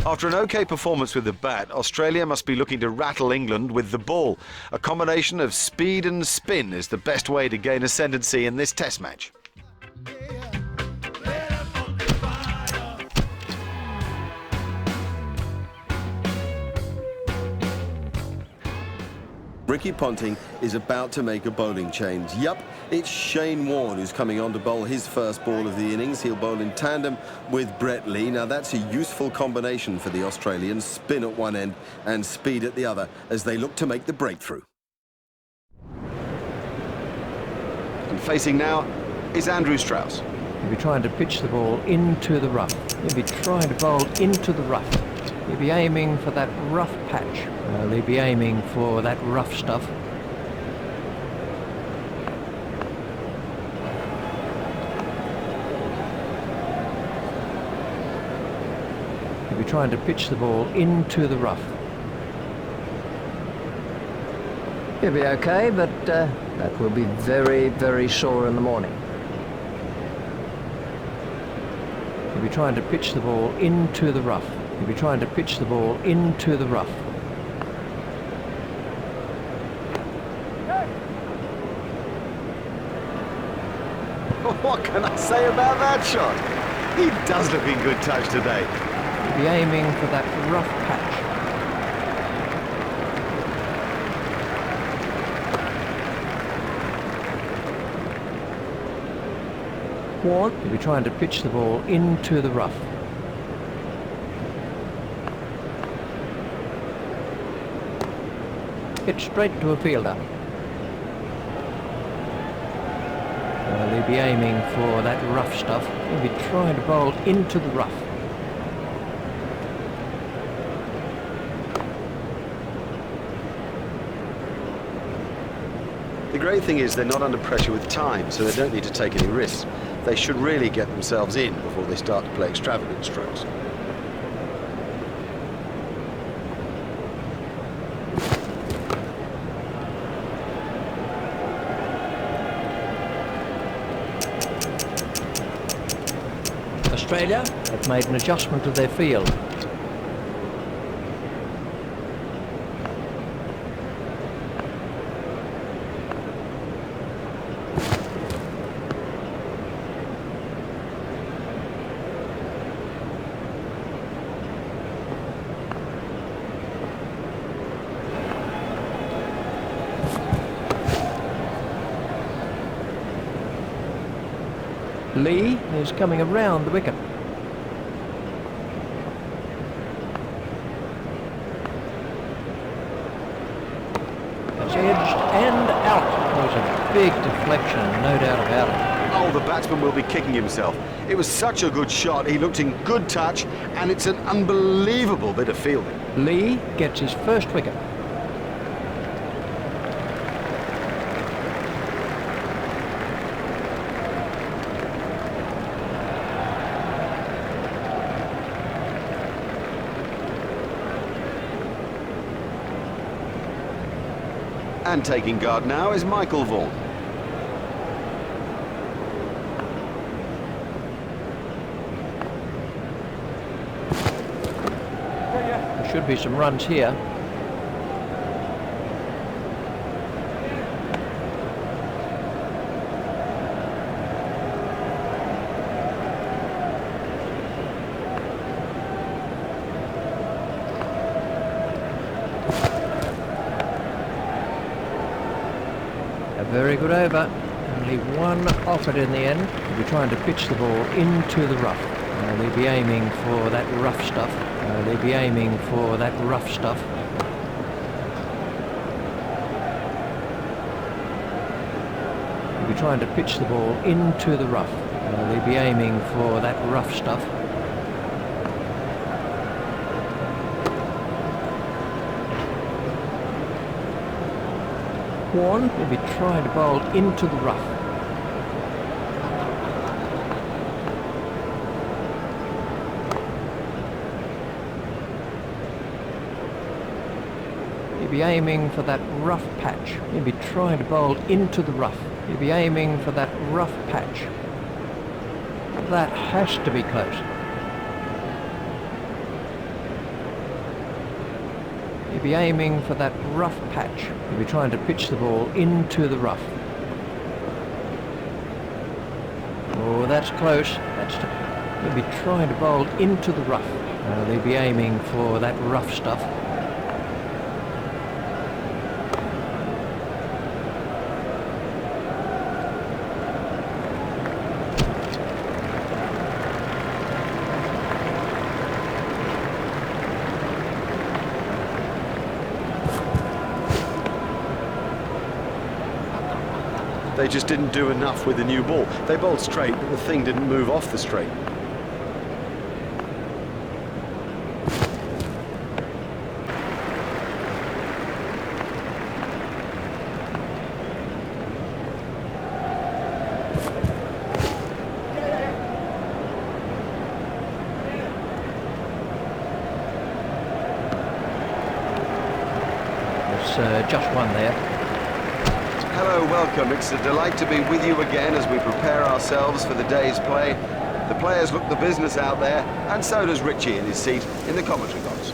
After an OK performance with the bat, Australia must be looking to rattle England with the ball. A combination of speed and spin is the best way to gain ascendancy in this Test match. Ricky Ponting is about to make a bowling change. Yup, it's Shane Warne who's coming on to bowl his first ball of the innings. He'll bowl in tandem with B.Lee. Now that's a useful combination for the Australians. Spin at one end and speed at the other as they look to make the breakthrough. And facing now is Andrew Strauss. He'll be trying to pitch the ball into the rough. He'll be trying to bowl into the rough. He'll be aiming for that rough patch. He'll be aiming for that rough stuff. He'll be trying to pitch the ball into the rough. He'll be okay, but that will be very, very sore in the morning. He'll be trying to pitch the ball into the rough. He'll be trying to pitch the ball into the rough. What can I say about that shot? He does look in good touch today. He'll be aiming for that rough patch. Warne will be trying to pitch the ball into the rough. Hit straight to a fielder. He'll be aiming for that rough stuff. He'll be trying to bowl into the rough. The great thing is they're not under pressure with time, so they don't need to take any risks. They should really get themselves in before they start to play extravagant strokes. Australia have made an adjustment to their field. Lee is coming around the wicket. That's edged and out. That was a big deflection, no doubt about it. Oh, the batsman will be kicking himself. It was such a good shot. He looked in good touch, and it's an unbelievable bit of fielding. Lee gets his first wicket. And taking guard now is Michael Vaughan. There should be some runs here. A very good over. Only one off it in the end. He'll be trying to pitch the ball into the rough. They'll be aiming for that rough stuff. They'll be aiming for that rough stuff. He'll be trying to pitch the ball into the rough. They'll be aiming for that rough stuff. Warne will be trying to bowl into the rough. He'll be aiming for that rough patch. He'll be trying to bowl into the rough. He'll be aiming for that rough patch. That has to be close. He'll be aiming for that rough patch. He'll be trying to pitch the ball into the rough. Oh, that's close. He'll be trying to bowl into the rough. They'll be aiming for that rough stuff. They just didn't do enough with the new ball. They bowled straight, but the thing didn't move off the straight. It's just one there. Hello, welcome. It's a delight to be with you again as we prepare ourselves for the day's play. The players look the business out there, and so does Richie in his seat in the commentary box.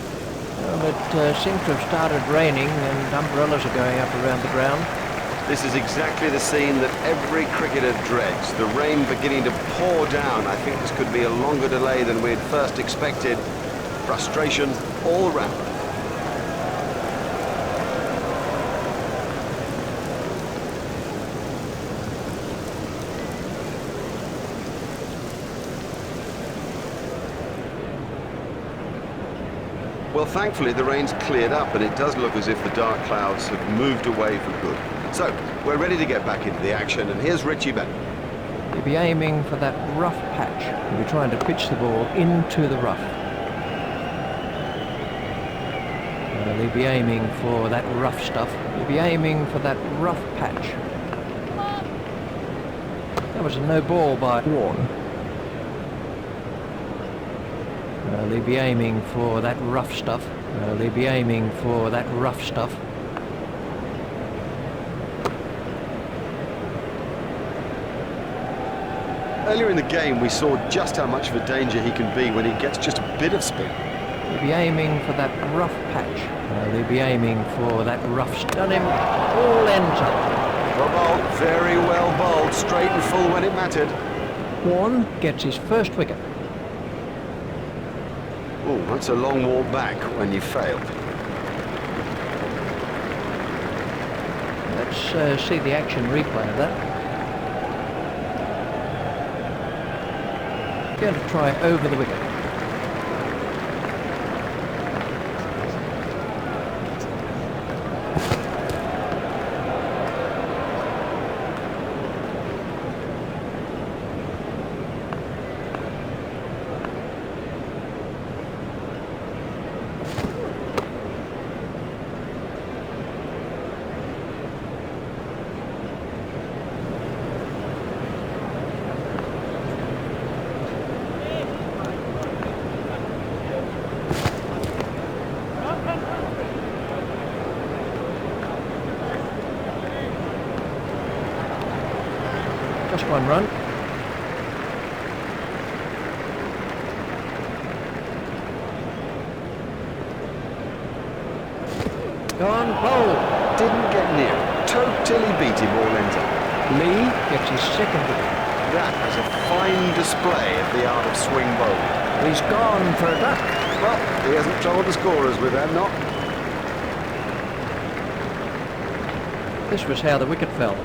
Well, it seems to have started raining and umbrellas are going up around the ground. This is exactly the scene that every cricketer dreads. The rain beginning to pour down. I think this could be a longer delay than we had first expected. Frustration all round. Well, thankfully the rain's cleared up and it does look as if the dark clouds have moved away for good. So, we're ready to get back into the action, and here's Richie Bennett. He'll be aiming for that rough patch. He'll be trying to pitch the ball into the rough. He'll be aiming for that rough stuff. He'll be aiming for that rough patch. That was a no ball by Warne. They'll be aiming for that rough stuff. They'll be aiming for that rough stuff. Earlier in the game, we saw just how much of a danger he can be when he gets just a bit of spin. He'll be aiming for that rough patch. They'll be aiming for that rough stuff. Done him. All ends up. Well bowled, very well bowled, straight and full when it mattered. Warne gets his first wicket. Oh, that's a long walk back when you failed. Let's see the action replay of that. Going to try over the wicket. Just one run. Gone, bowl. Didn't get near. Totally beat him all ends up. Lee gets his second wicket. That is a fine display of the art of swing bowling. He's gone for a duck. Well, he hasn't troubled the scorers with that, not. This was how the wicket fell.